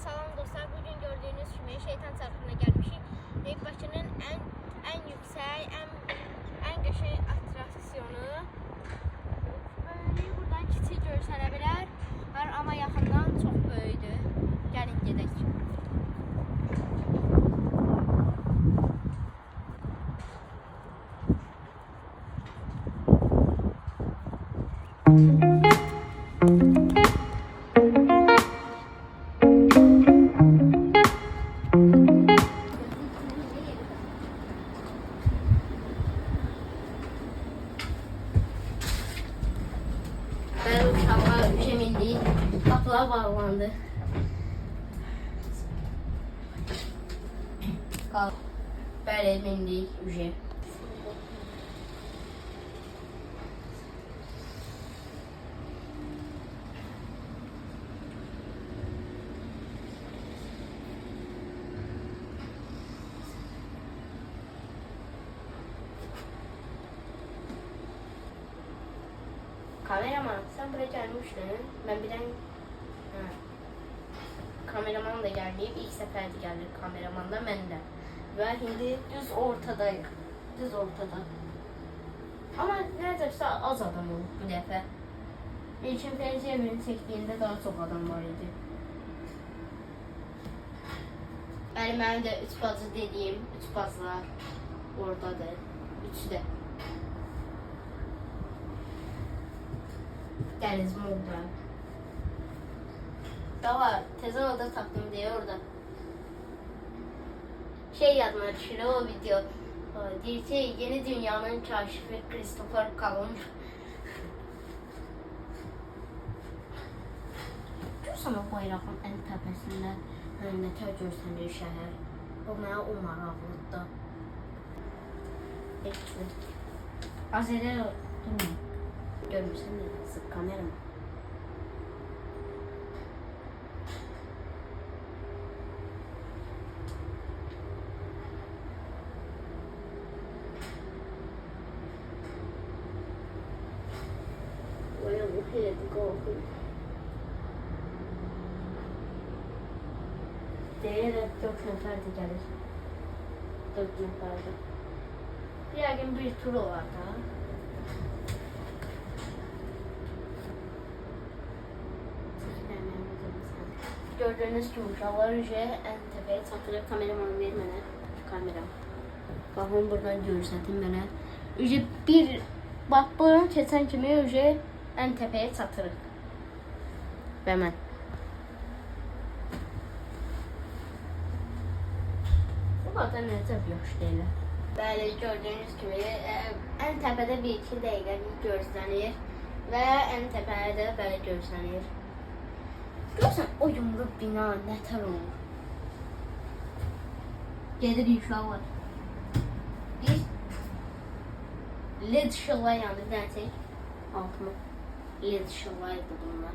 Salam dostlar, bugün gördüğünüz gibi şeytan çarxına gelmişik. Bakının en yüksek, en qəşəng atraksiyonu. Böyle buradan kiçik görsənə bilər, ama yaxından çox böyükdür. Gəlin gedək. Ben uçağa düşemindik, kapılar bağlandı. Böyle mindik uje. Kameraman, sen buraya gelmiştin. Ben bilen kameraman da gelmeyip ilk seferde geldi kameraman da ben de. Ve şimdi düz ortadayım. Düz ortada. Ama neredeyse az adam oldu bu defa. İlkin Feyzi Emir'in çektiğinde daha çok adam var idi. Yani benim de üç bazı dediğim, üç bazılar oradadır. Üçü de. Deniz Moğla. Daha teze oda taktım diye orada. Şey yazma düşüyor o video. Diyor ki yeni dünyanın kaşifi Christopher Columb. Görürsən o bayrağın en tepesinde ne tər görsənir şəhər. O mənə o maraqlıdır. Azərlər görmüşsən də sık kameram. Değerek 4 nefer de gelir. 4 nefer de. Bir gün bir tur var da. Gördüğünüz gibi uşaqlar en tepeye çatırıb kameramanı verir mənə kameram. Baxın buradan görsətim mənə. Bir bax buradan keçən kimi en tepeye çatırıq. Və mən. Bu kadar necə yox deyil. Bəli, gördüğünüz gibi en tepede 1-2 dəqiqə görsənir və en tepede belə görsənir. Görürsən o yumru bina nətər olur. Gedir uşaqlar. Bir LED ışıqlar yanır, nəçək? Altıma LED ışıqlardır bunlar.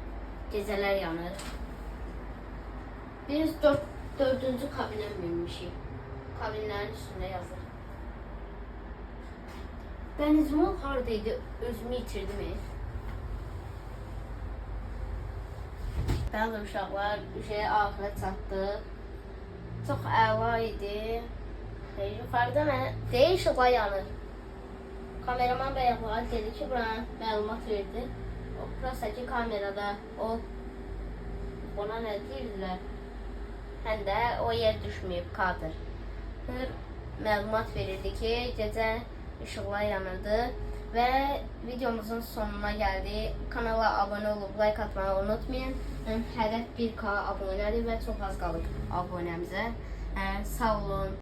Gecələr yanır. Biz 4-cü kabinə binmişik. Kabinlərin üstündə yazır. Dənizmol haradaydı? Özümü itirdim. Bəzi uşaqlar axıra çatdı. Çox əla idi. Yuxarıda mənə deyil işıqlar yanır. Kameraman bəyəklər dedi ki, buna məlumat verdi. Burasındakı kamerada ona nə deyirdilər? Həm də o yer düşməyib, kadr. Məlumat verirdi ki, gecə ışıqlar yanırdı. Ve videomuzun sonuna geldi. Kanala abone olup like atmayı unutmayın. Hedef 1K abonedir ve çok az kalır abonemize. Sağ olun.